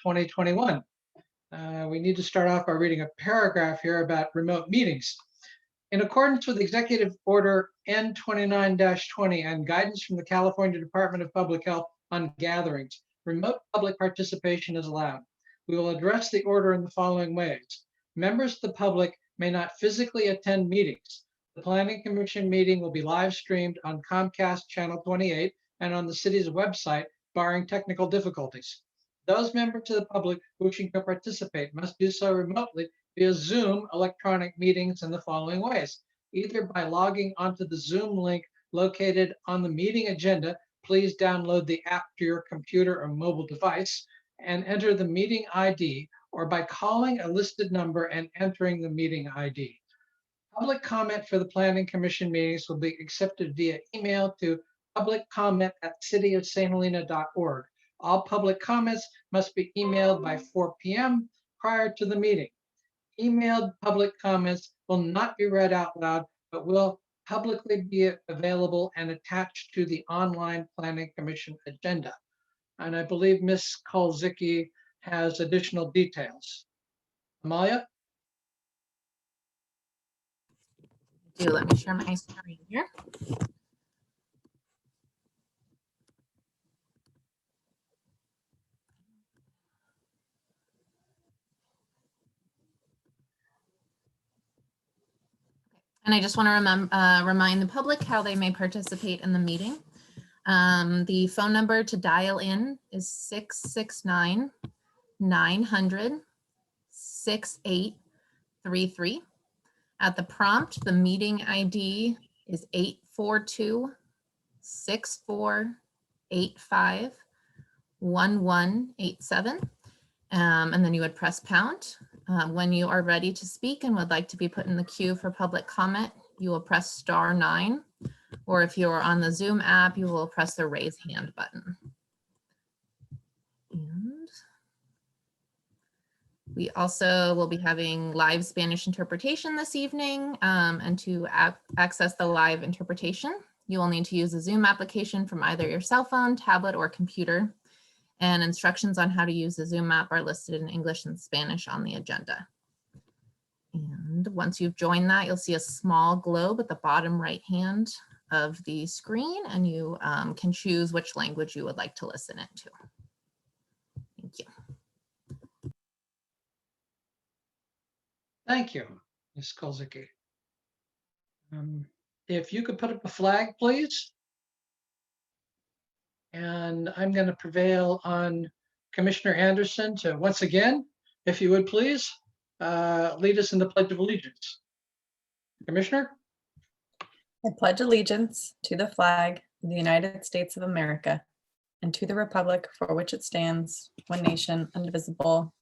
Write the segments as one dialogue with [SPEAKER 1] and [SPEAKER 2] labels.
[SPEAKER 1] 2021. We need to start off by reading a paragraph here about remote meetings. In accordance with Executive Order N29-20 and guidance from the California Department of Public Health on gatherings, remote public participation is allowed. We will address the order in the following ways. Members of the public may not physically attend meetings. The Planning Commission meeting will be live streamed on Comcast Channel 28 and on the city's website, barring technical difficulties. Those members of the public wishing to participate must do so remotely via Zoom electronic meetings in the following ways. Either by logging onto the Zoom link located on the meeting agenda, please download the app to your computer or mobile device and enter the meeting ID, or by calling a listed number and entering the meeting ID. Public comment for the Planning Commission meetings will be accepted via email to publiccomment@cityofsthelena.org. All public comments must be emailed by 4 p.m. prior to the meeting. Emailed public comments will not be read out loud, but will publicly be available and attached to the online Planning Commission agenda. And I believe Ms. Kolzicki has additional details. Amalia?
[SPEAKER 2] Let me share my screen here. And I just want to remind the public how they may participate in the meeting. The phone number to dial in is 669-900-6833. At the prompt, the meeting ID is 842-6485-1187. And then you would press pound. When you are ready to speak and would like to be put in the queue for public comment, you will press *9. Or if you are on the Zoom app, you will press the raise hand button. And we also will be having live Spanish interpretation this evening. And to access the live interpretation, you will need to use the Zoom application from either your cell phone, tablet, or computer. And instructions on how to use the Zoom app are listed in English and Spanish on the agenda. And once you've joined that, you'll see a small globe at the bottom right hand of the screen, and you can choose which language you would like to listen into. Thank you.
[SPEAKER 1] Thank you, Ms. Kolzicki. If you could put up a flag, please. And I'm going to prevail on Commissioner Anderson to once again, if you would please, lead us in the Pledge of Allegiance. Commissioner?
[SPEAKER 3] I pledge allegiance to the flag of the United States of America and to the republic for which it stands, one nation, indivisible,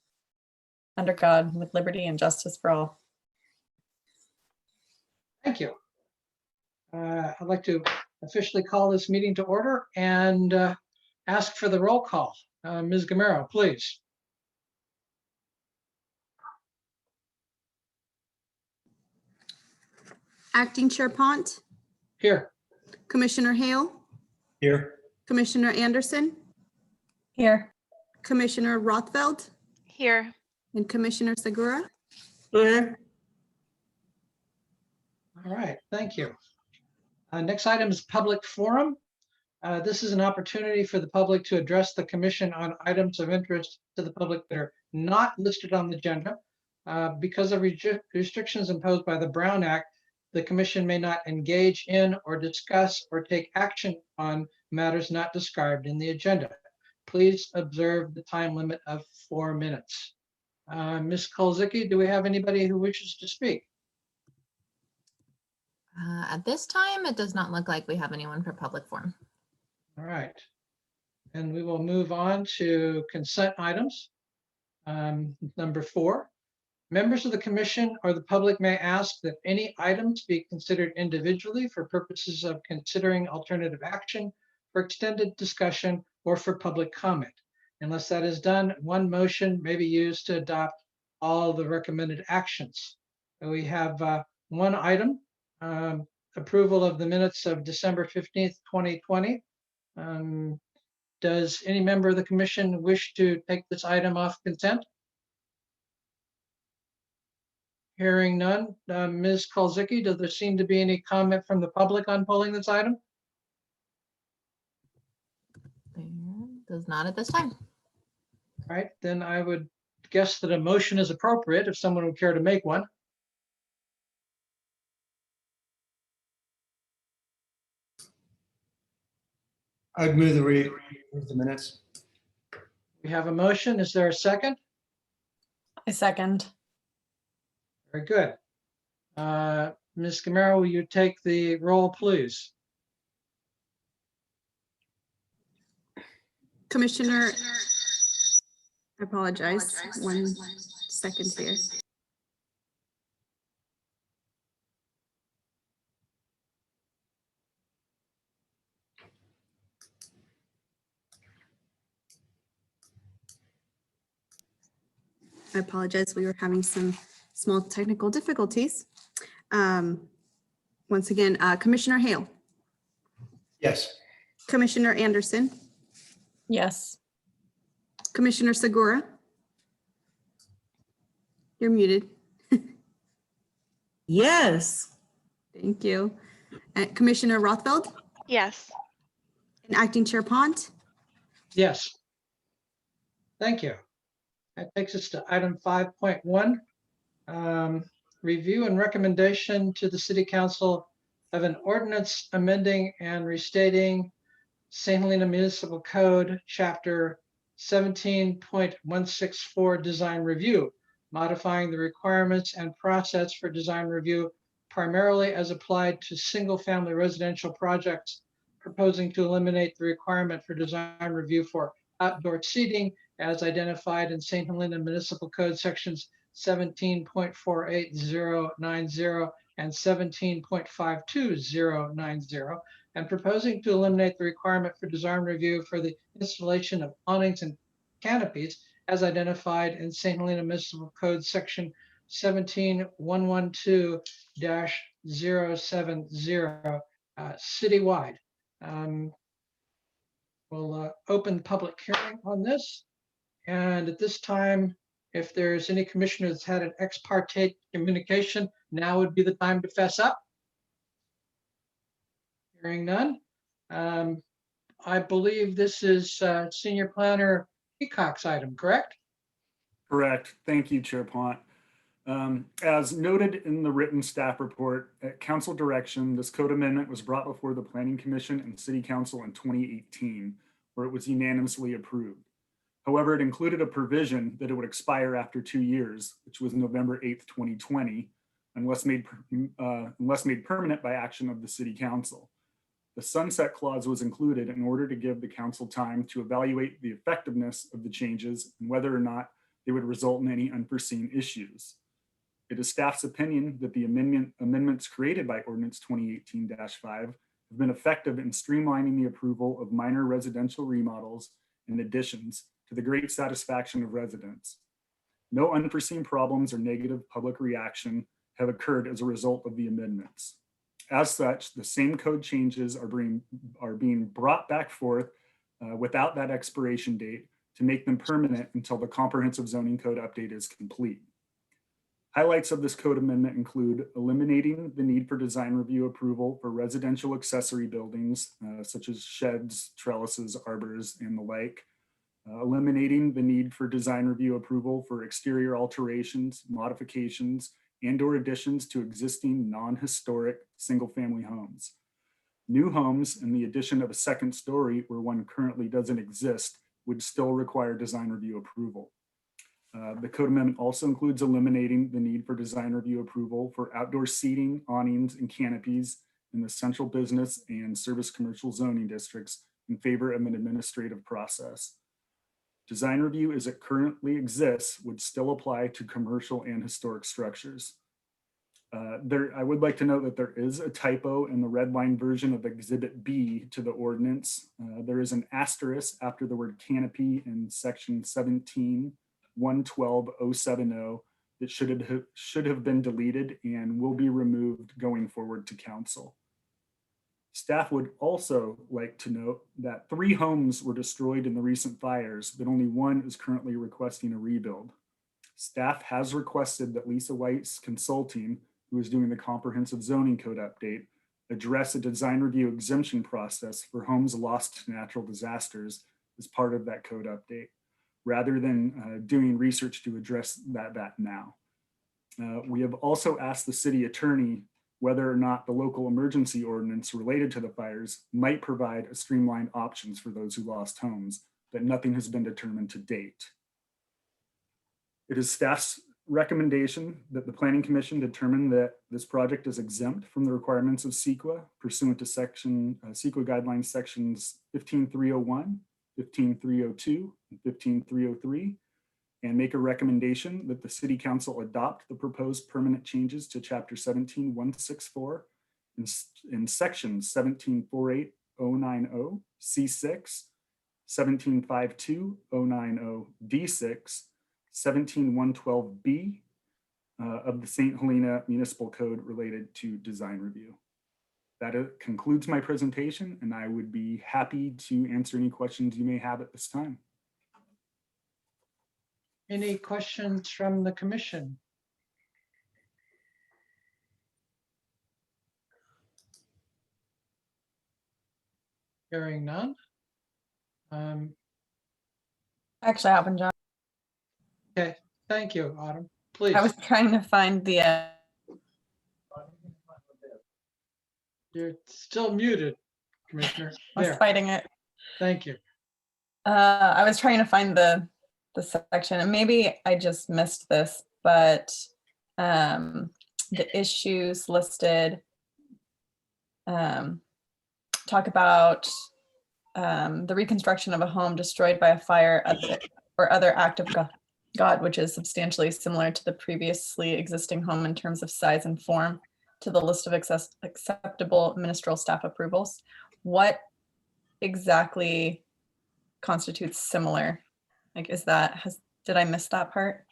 [SPEAKER 3] under God, with liberty and justice for all.
[SPEAKER 1] Thank you. I'd like to officially call this meeting to order and ask for the roll call. Ms. Gamero, please.
[SPEAKER 4] Acting Chair Pont,
[SPEAKER 1] Here.
[SPEAKER 4] Commissioner Hale,
[SPEAKER 5] Here.
[SPEAKER 4] Commissioner Anderson,
[SPEAKER 3] Here.
[SPEAKER 4] Commissioner Rothfeld,
[SPEAKER 6] Here.
[SPEAKER 4] and Commissioner Segura.
[SPEAKER 5] Here.
[SPEAKER 1] All right, thank you. Next item is public forum. This is an opportunity for the public to address the commission on items of interest to the public that are not listed on the agenda. Because of restrictions imposed by the Brown Act, the commission may not engage in or discuss or take action on matters not described in the agenda. Please observe the time limit of 4 minutes. Ms. Kolzicki, do we have anybody who wishes to speak?
[SPEAKER 2] At this time, it does not look like we have anyone for public forum.
[SPEAKER 1] All right. And we will move on to consent items. Number 4, members of the commission or the public may ask that any items be considered individually for purposes of considering alternative action, for extended discussion, or for public comment. Unless that is done, one motion may be used to adopt all the recommended actions. So we have one item, approval of the minutes of December 15th, 2020. Does any member of the commission wish to take this item off consent? Hearing none. Ms. Kolzicki, does there seem to be any comment from the public on pulling this item?
[SPEAKER 2] There does not at this time.
[SPEAKER 1] All right, then I would guess that a motion is appropriate if someone would care to make one.
[SPEAKER 5] I'd move the read of the minutes.
[SPEAKER 1] We have a motion. Is there a second?
[SPEAKER 3] I second.
[SPEAKER 1] Very good. Ms. Gamero, will you take the roll, please?
[SPEAKER 4] Commissioner, I apologize, 1 second here. I apologize, we were having some small technical difficulties. Once again, Commissioner Hale,
[SPEAKER 5] Yes.
[SPEAKER 4] Commissioner Anderson,
[SPEAKER 3] Yes.
[SPEAKER 4] Commissioner Segura. You're muted.
[SPEAKER 6] Yes.
[SPEAKER 4] Thank you. Commissioner Rothfeld
[SPEAKER 7] Yes.
[SPEAKER 4] and Acting Chair Pont.
[SPEAKER 1] Yes. Thank you. That takes us to item 5.1. Review and recommendation to the City Council of an ordinance amending and restating St. Helena Municipal Code, Chapter 17.164 Design Review, modifying the requirements and process for design review primarily as applied to single-family residential projects, proposing to eliminate the requirement for design review for outdoor seating as identified in St. Helena Municipal Code Sections 17.48090 and 17.52090, and proposing to eliminate the requirement for design review for the installation of awnings and canopies as identified in St. Helena Municipal Code Section 17112-070 citywide. We'll open the public hearing on this. And at this time, if there's any commissioner that's had an ex parte communication, now would be the time to fess up. Hearing none. I believe this is Senior Planner Peacock's item, correct?
[SPEAKER 8] Correct. Thank you, Chair Pont. As noted in the written staff report, at council direction, this code amendment was brought before the Planning Commission and City Council in 2018, where it was unanimously approved. However, it included a provision that it would expire after 2 years, which was November 8th, 2020, unless made permanent by action of the City Council. The sunset clause was included in order to give the council time to evaluate the effectiveness of the changes and whether or not they would result in any unforeseen issues. It is staff's opinion that the amendments created by Ordinance 2018-5 have been effective in streamlining the approval of minor residential remodels and additions to the great satisfaction of residents. No unforeseen problems or negative public reaction have occurred as a result of the amendments. As such, the same code changes are being brought back forth without that expiration date to make them permanent until the comprehensive zoning code update is complete. Highlights of this code amendment include eliminating the need for design review approval for residential accessory buildings, such as sheds, trellises, arbors, and the like. Eliminating the need for design review approval for exterior alterations, modifications, and/or additions to existing non-historic single-family homes. New homes and the addition of a second story where one currently doesn't exist would still require design review approval. The code amendment also includes eliminating the need for design review approval for outdoor seating, awnings, and canopies in the central business and service commercial zoning districts in favor of an administrative process. Design review as it currently exists would still apply to commercial and historic structures. I would like to note that there is a typo in the red line version of Exhibit B to the ordinance. There is an asterisk after the word canopy in section 17.112.070 that should have been deleted and will be removed going forward to council. Staff would also like to note that 3 homes were destroyed in the recent fires, but only 1 is currently requesting a rebuild. Staff has requested that Lisa White's consulting, who is doing the comprehensive zoning code update, address a design review exemption process for homes lost to natural disasters as part of that code update, rather than doing research to address that now. We have also asked the city attorney whether or not the local emergency ordinance related to the fires might provide a streamlined options for those who lost homes, but nothing has been determined to date. It is staff's recommendation that the Planning Commission determine that this project is exempt from the requirements of CEQA pursuant to CEQA guidelines sections 15301, 15302, and 15303, and make a recommendation that the City Council adopt the proposed permanent changes to Chapter 17164 in sections 1748090 C6, 1752090 D6, 17112B of the St. Helena Municipal Code related to design review. That concludes my presentation, and I would be happy to answer any questions you may have at this time.
[SPEAKER 1] Any questions from the commission? Hearing none.
[SPEAKER 3] Actually happened, John.
[SPEAKER 1] Thank you, Autumn. Please.
[SPEAKER 3] I was trying to find the,
[SPEAKER 1] You're still muted, Commissioner.
[SPEAKER 3] I was
[SPEAKER 1] There,
[SPEAKER 3] fighting it.
[SPEAKER 1] thank you.
[SPEAKER 3] I was trying to find the section, and maybe I just missed this, but the issues listed talk about the reconstruction of a home destroyed by a fire or other act of God, which is substantially similar to the previously existing home in terms of size and form, to the list of acceptable ministerial staff approvals. What exactly constitutes similar? Like, did I miss that part?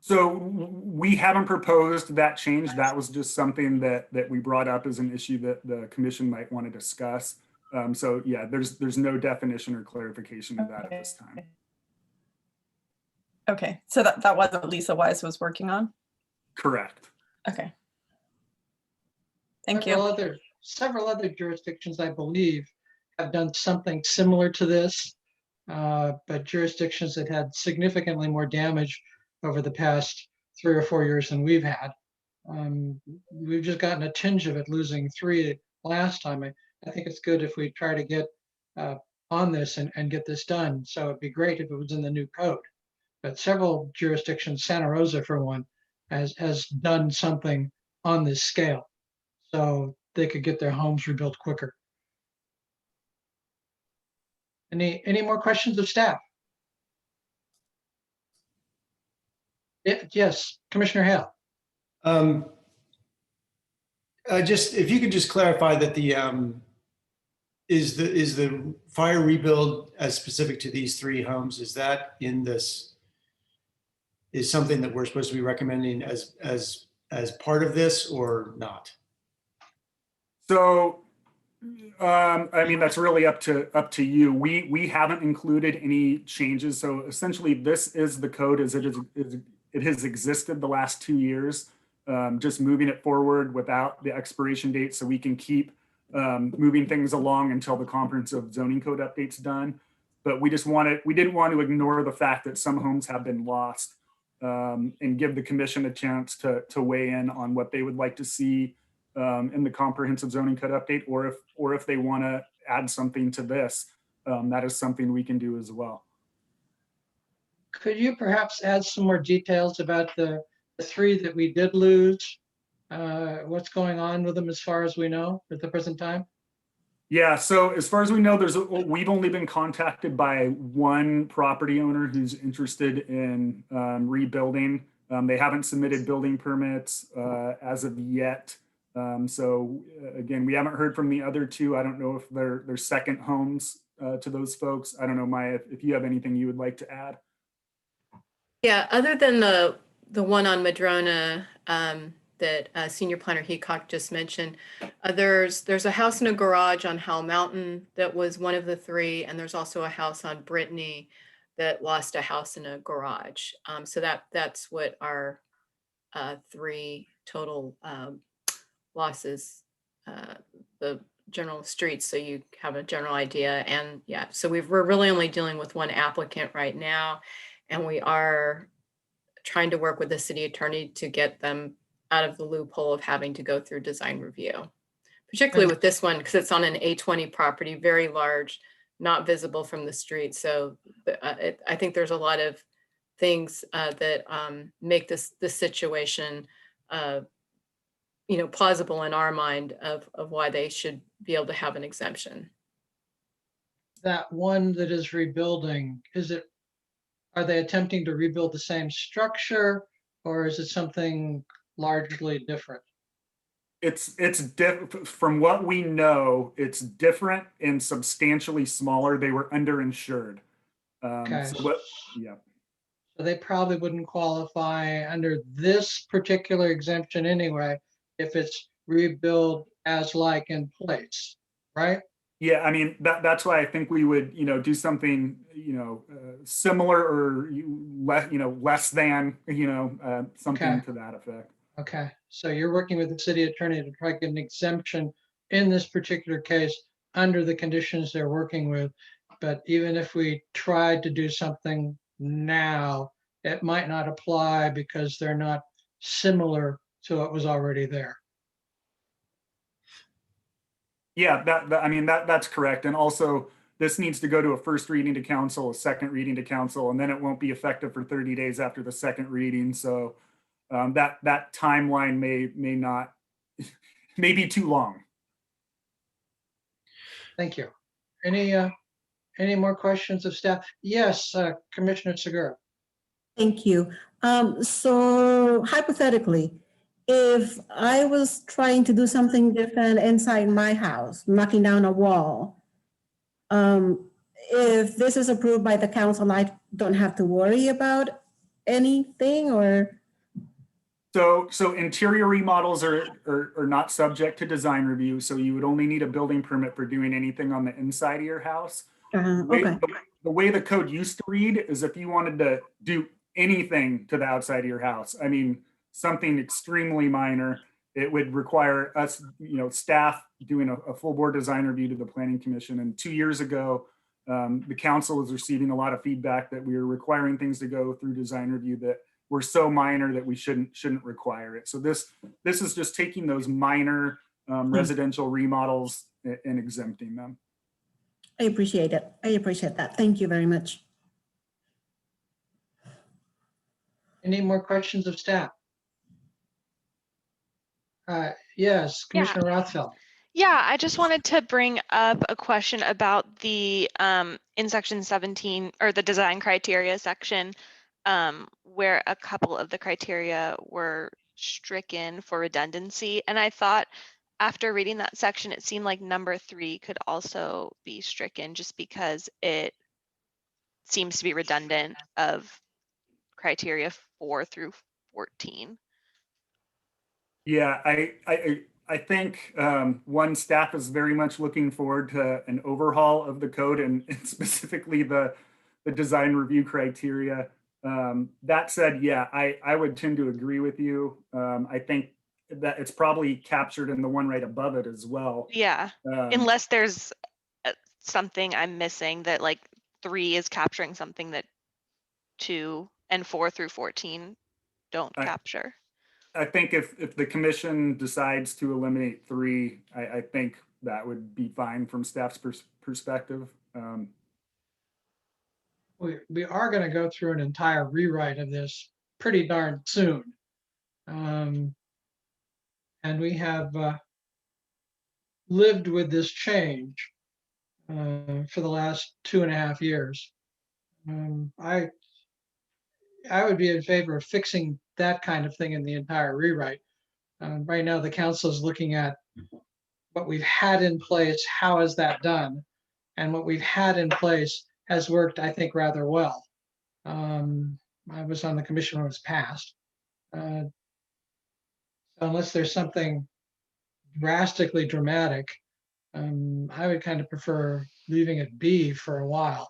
[SPEAKER 8] So we haven't proposed that change. That was just something that we brought up as an issue that the commission might want to discuss. So yeah, there's no definition or clarification of that at this time.
[SPEAKER 3] Okay, so that wasn't what Lisa Wise was working on?
[SPEAKER 8] Correct.
[SPEAKER 3] Okay. Thank you.
[SPEAKER 1] Several other jurisdictions, I believe, have done something similar to this, but jurisdictions that had significantly more damage over the past 3 or 4 years than we've had. We've just gotten a tinge of it, losing 3 last time. I think it's good if we try to get on this and get this done. So it'd be great if it was in the new code. But several jurisdictions, Santa Rosa for one, has done something on this scale, so they could get their homes rebuilt quicker. Any more questions of staff? Yes, Commissioner Hale.
[SPEAKER 5] If you could just clarify that is the fire rebuild as specific to these 3 homes? Is that in this? Is something that we're supposed to be recommending as part of this or not?
[SPEAKER 8] So, I mean, that's really up to you. We haven't included any changes. So essentially, this is the code as it has existed the last 2 years. Just moving it forward without the expiration date, so we can keep moving things along until the comprehensive zoning code update's done. But we didn't want to ignore the fact that some homes have been lost, and give the commission a chance to weigh in on what they would like to see in the comprehensive zoning code update, or if they want to add something to this, that is something we can do as well.
[SPEAKER 1] Could you perhaps add some more details about the 3 that we did lose? What's going on with them as far as we know at the present time?
[SPEAKER 8] Yeah, so as far as we know, we've only been contacted by 1 property owner who's interested in rebuilding. They haven't submitted building permits as of yet. So again, we haven't heard from the other 2. I don't know if they're second homes to those folks. I don't know, Maya, if you have anything you would like to add.
[SPEAKER 6] Yeah, other than the one on Madrona, that Senior Planner Heacock just mentioned. There's a house and a garage on Howell Mountain that was one of the three, and there's also a house on Brittany that lost a house and a garage. So that's what our three total losses, the general streets, so you have a general idea. And yeah, so we're really only dealing with one applicant right now, and we are trying to work with the city attorney to get them out of the loophole of having to go through design review, particularly with this one because it's on an A20 property, very large, not visible from the street. So I think there's a lot of things that make this situation plausible in our mind of why they should be able to have an exemption.
[SPEAKER 1] That one that is rebuilding, are they attempting to rebuild the same structure, or is it something largely different?
[SPEAKER 8] It's from what we know, it's different and substantially smaller. They were underinsured.
[SPEAKER 1] Okay.
[SPEAKER 8] Yeah.
[SPEAKER 1] So they probably wouldn't qualify under this particular exemption anyway, if it's rebuild as like in place, right?
[SPEAKER 8] Yeah, I mean, that's why I think we would, do something, similar or less than, something
[SPEAKER 1] Okay.
[SPEAKER 8] to that effect.
[SPEAKER 1] Okay, so you're working with the city attorney to try to get an exemption in this particular case under the conditions they're working with. But even if we tried to do something now, it might not apply because they're not similar to what was already there.
[SPEAKER 8] Yeah, that's correct. And also, this needs to go to a first reading to council, a second reading to council, and then it won't be effective for 30 days after the second reading. So that timeline may be too long.
[SPEAKER 1] Thank you. Any more questions of staff? Yes, Commissioner Segura.
[SPEAKER 7] Thank you. So hypothetically, if I was trying to do something different inside my house, knocking down a wall, if this is approved by the council, I don't have to worry about anything, or?
[SPEAKER 8] So interior remodels are not subject to design review. So you would only need a building permit for doing anything on the inside of your house.
[SPEAKER 7] Okay.
[SPEAKER 8] The way the code used to read is if you wanted to do anything to the outside of your house, I mean, something extremely minor, it would require us, staff doing a full board design review to the planning commission. And 2 years ago, the council was receiving a lot of feedback that we were requiring things to go through design review that were so minor that we shouldn't require it. So this is just taking those minor residential remodels and exempting them.
[SPEAKER 7] I appreciate it. I appreciate that. Thank you very much.
[SPEAKER 1] Any more questions of staff? Yes, Commissioner Rothfeld.
[SPEAKER 9] Yeah, I just wanted to bring up a question about the in section 17 or the design criteria section, where a couple of the criteria were stricken for redundancy. And I thought after reading that section, it seemed like number 3 could also be stricken just because it seems to be redundant of criteria 4 through 14.
[SPEAKER 8] Yeah, I think one, staff is very much looking forward to an overhaul of the code and specifically the design review criteria. That said, yeah, I would tend to agree with you. I think that it's probably captured in the one right above it as well.
[SPEAKER 9] Yeah, unless there's something I'm missing that like 3 is capturing something that 2 and 4 through 14 don't capture.
[SPEAKER 8] I think if the commission decides to eliminate 3, I think that would be fine from staff's perspective.
[SPEAKER 1] We are going to go through an entire rewrite of this pretty darn soon. And we have lived with this change for the last 2.5 years. I would be in favor of fixing that kind of thing in the entire rewrite. Right now, the council is looking at what we've had in place, how is that done? And what we've had in place has worked, I think, rather well. I was on the commission when it was passed. Unless there's something drastically dramatic, I would kind of prefer leaving it be for a while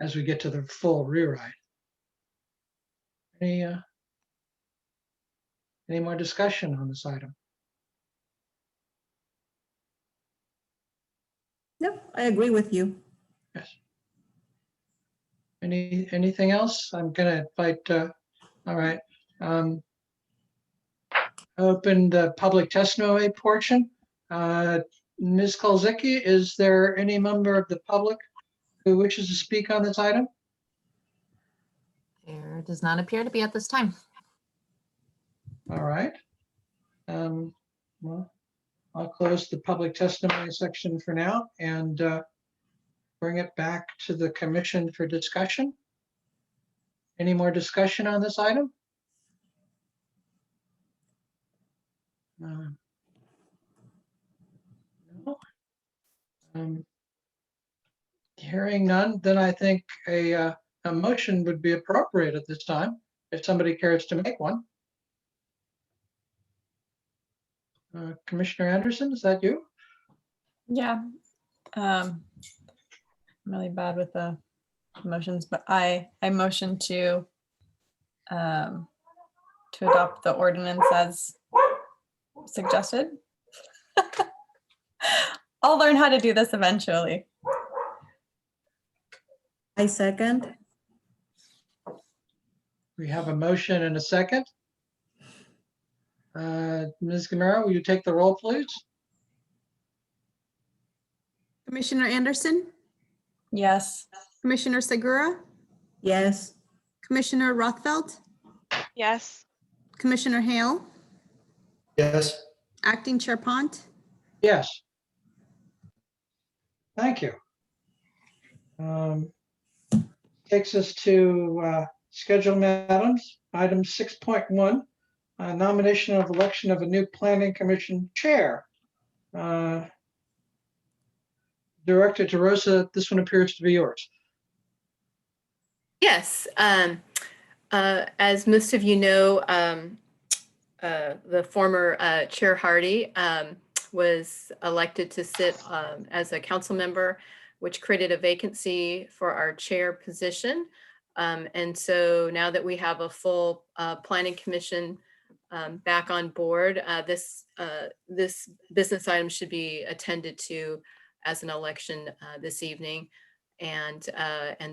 [SPEAKER 1] as we get to the full rewrite. Any more discussion on this item?
[SPEAKER 7] No, I agree with you.
[SPEAKER 1] Yes. Anything else? I'm gonna invite, all right. Open the public testimony portion. Ms. Kolzicki, is there any member of the public who wishes to speak on this item?
[SPEAKER 2] There does not appear to be at this time.
[SPEAKER 1] All right. Well, I'll close the public testimony section for now and bring it back to the commission for discussion. Any more discussion on this item? No. Hearing none, then I think a motion would be appropriate at this time, if somebody cares to make one. Commissioner Anderson, is that you?
[SPEAKER 3] Yeah. I'm really bad with the motions, but I motion to adopt the ordinance as suggested. I'll learn how to do this eventually.
[SPEAKER 7] I second.
[SPEAKER 1] We have a motion and a second. Ms. Gamera, will you take the roll, please?
[SPEAKER 4] Commissioner Anderson,
[SPEAKER 3] Yes.
[SPEAKER 4] Commissioner Segura,
[SPEAKER 7] Yes.
[SPEAKER 4] Commissioner Rothfeld,
[SPEAKER 9] Yes.
[SPEAKER 4] Commissioner Hale,
[SPEAKER 5] Yes.
[SPEAKER 4] Acting Chair Pont.
[SPEAKER 1] Yes. Thank you. Takes us to scheduled items. Item 6.1, nomination of election of a new planning commission chair. Director DeRosa, this one appears to be yours.
[SPEAKER 6] Yes, as most of you know, the former Chair Hardy was elected to sit as a council member, which created a vacancy for our chair position. And so now that we have a full planning commission back on board, this business item should be attended to as an election this evening. And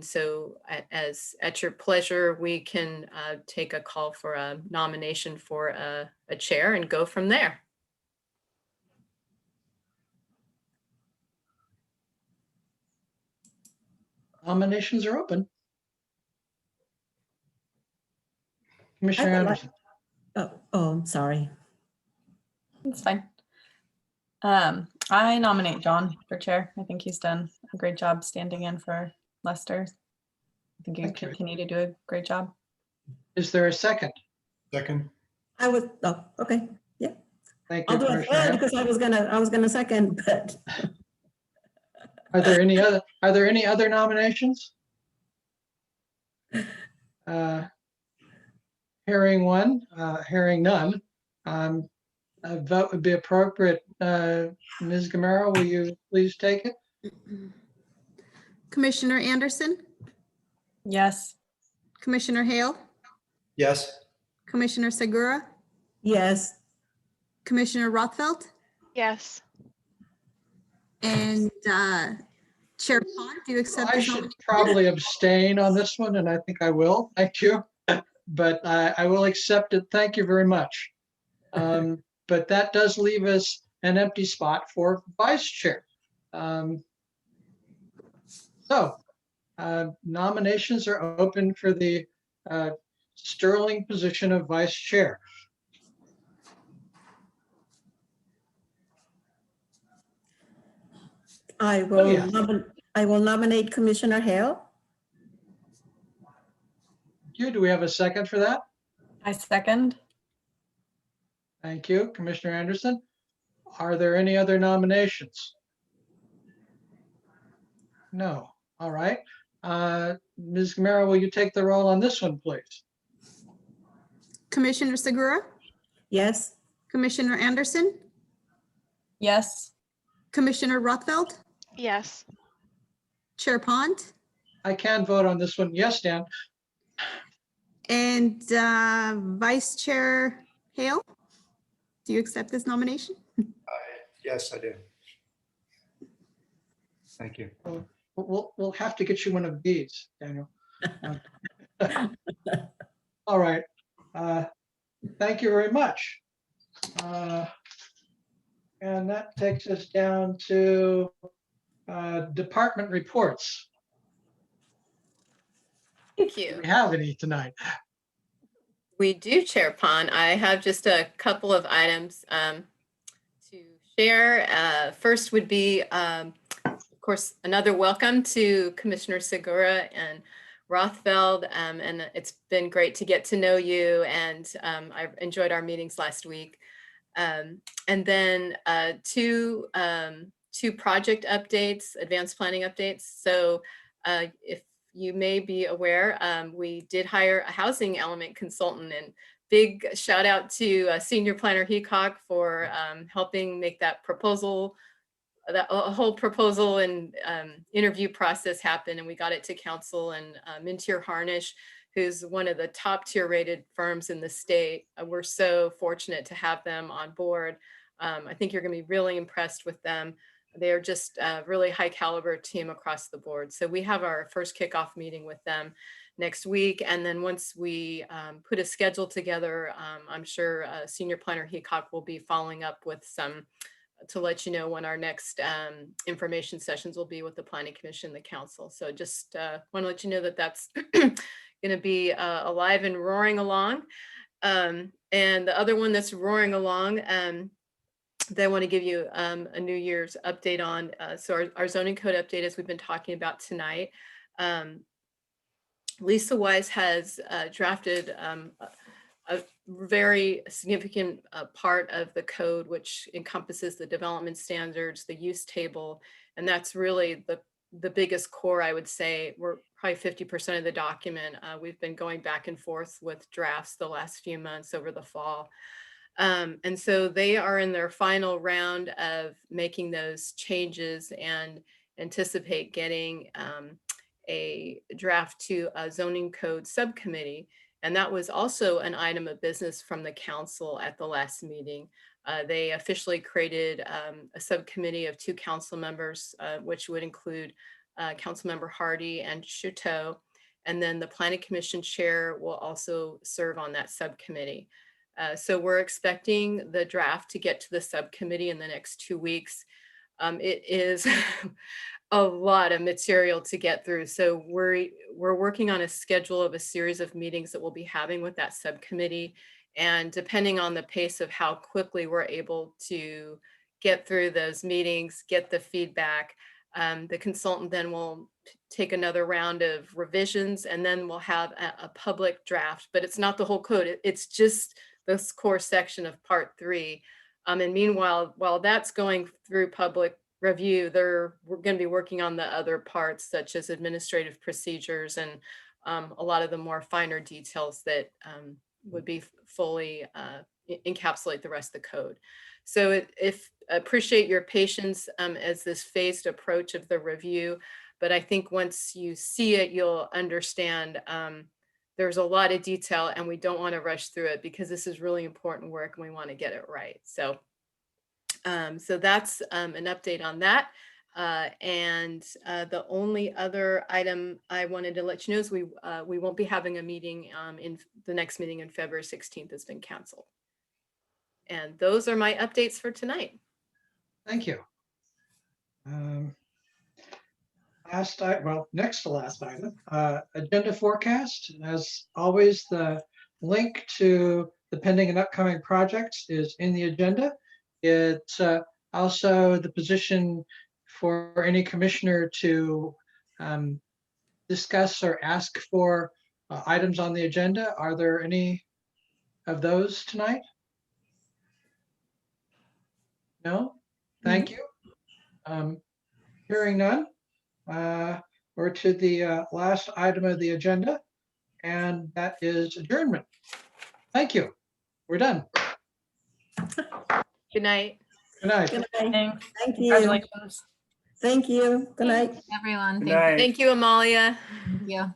[SPEAKER 6] so as at your pleasure, we can take a call for a nomination for a chair and go from there.
[SPEAKER 1] Nominations are open. Commissioner
[SPEAKER 7] I would like-
[SPEAKER 1] Anderson.
[SPEAKER 7] I'm sorry.
[SPEAKER 3] It's fine. I nominate John for chair. I think he's done a great job standing in for Lester. I think you
[SPEAKER 1] Thank you.
[SPEAKER 3] continue to do a great job.
[SPEAKER 1] Is there a second?
[SPEAKER 5] Second.
[SPEAKER 7] I would, oh, okay.
[SPEAKER 1] Thank you,
[SPEAKER 7] I'll do it
[SPEAKER 1] Commissioner
[SPEAKER 7] third
[SPEAKER 1] Hale.
[SPEAKER 7] because I was gonna second, but
[SPEAKER 1] Are there any other nominations? Hearing none, a vote would be appropriate. Ms. Gamera, will you please take it?
[SPEAKER 4] Commissioner Anderson,
[SPEAKER 3] Yes.
[SPEAKER 4] Commissioner Hale,
[SPEAKER 5] Yes.
[SPEAKER 4] Commissioner Segura,
[SPEAKER 7] yes,
[SPEAKER 4] Commissioner Rothfeld,
[SPEAKER 9] Yes.
[SPEAKER 4] and Chair Pont, do you accept
[SPEAKER 1] I
[SPEAKER 4] this
[SPEAKER 1] should
[SPEAKER 4] nomination?
[SPEAKER 1] probably abstain on this one, and I think I will. Thank you. But I will accept it. Thank you very much. But that does leave us an empty spot for vice chair. So nominations are open for the sterling position of vice chair.
[SPEAKER 7] I
[SPEAKER 1] yeah.
[SPEAKER 7] will nominate Commissioner Hale.
[SPEAKER 1] Do we have a second for that?
[SPEAKER 3] I second.
[SPEAKER 1] Thank you, Commissioner Anderson. Are there any other nominations? No. All right. Ms. Gamera, will you take the roll on this one, please?
[SPEAKER 4] Commissioner Segura,
[SPEAKER 7] Yes,
[SPEAKER 4] Commissioner Anderson,
[SPEAKER 3] Yes.
[SPEAKER 4] Commissioner Rothfeld,
[SPEAKER 9] Yes.
[SPEAKER 4] Chair Pond,
[SPEAKER 1] I can vote on this one. Yes, Dan.
[SPEAKER 4] and Vice Chair Hale. Do you accept this nomination?
[SPEAKER 5] Yes, I do. Thank you.
[SPEAKER 1] We'll have to get you one of these, Daniel. All right. Thank you very much. And that takes us down to department reports.
[SPEAKER 6] Thank
[SPEAKER 1] Do
[SPEAKER 6] you.
[SPEAKER 1] we have any tonight?
[SPEAKER 6] We do, Chair Pond. I have just a couple of items to share. First would be, of course, another welcome to Commissioner Segura and Rothfeld. And it's been great to get to know you, and I've enjoyed our meetings last week. And then two project updates, advanced planning updates. So if you may be aware, we did hire a housing element consultant, and big shout out to Senior Planner Heacock for helping make that proposal, that whole proposal and interview process happen. And we got it to council, and Mintier Harnish, who's one of the top tier rated firms in the state. We're so fortunate to have them on board. I think you're gonna be really impressed with them. They're just a really high caliber team across the board. So we have our first kickoff meeting with them next week. And then once we put a schedule together, I'm sure Senior Planner Heacock will be following up with some to let you know when our next information sessions will be with the Planning Commission, the council. So just want to let you know that that's going to be alive and roaring along. And the other one that's roaring along, they want to give you a New Year's update on. So our zoning code update, as we've been talking about tonight, Lisa Wise has drafted a very significant part of the code, which encompasses the development standards, the use table, and that's really the biggest core, I would say. We're probably 50% of the document. We've been going back and forth with drafts the last few months over the fall. And so they are in their final round of making those changes and anticipate getting a draft to a zoning code subcommittee. And that was also an item of business from the council at the last meeting. They officially created a subcommittee of 2 council members, which would include Councilmember Hardy and Chateau. And then the Planning Commission chair will also serve on that subcommittee. So we're expecting the draft to get to the subcommittee in the next 2 weeks. It is a lot of material to get through. So we're working on a schedule of a series of meetings that we'll be having with that subcommittee. And depending on the pace of how quickly we're able to get through those meetings, get the feedback, the consultant then will take another round of revisions, and then we'll have a public draft. But it's not the whole code. It's just this core section of part 3. And meanwhile, while that's going through public review, we're going to be working on the other parts, such as administrative procedures and a lot of the more finer details that would be fully encapsulate the rest of the code. So appreciate your patience as this phased approach of the review. But I think once you see it, you'll understand there's a lot of detail, and we don't want to rush through it because this is really important work and we want to get it right. So so that's an update on that. And the only other item I wanted to let you know is we won't be having a meeting in the next meeting in February 16th has been canceled. And those are my updates for tonight.
[SPEAKER 1] Thank you. Next to last item, agenda forecast. As always, the link to the pending and upcoming projects is in the agenda. It's also the position for any commissioner to discuss or ask for items on the agenda. Are there any of those tonight? No? Thank you. Hearing none, we're to the last item of the agenda, and that is adjournment. Thank you. We're done.
[SPEAKER 6] Good night.
[SPEAKER 1] Good night.
[SPEAKER 7] Good night.
[SPEAKER 3] Thanks.
[SPEAKER 7] Thank you.
[SPEAKER 3] Congratulations.
[SPEAKER 7] Thank you. Good night.
[SPEAKER 2] Everyone,
[SPEAKER 8] Good
[SPEAKER 2] thank
[SPEAKER 8] night.
[SPEAKER 6] Thank you, Amalia.
[SPEAKER 2] you.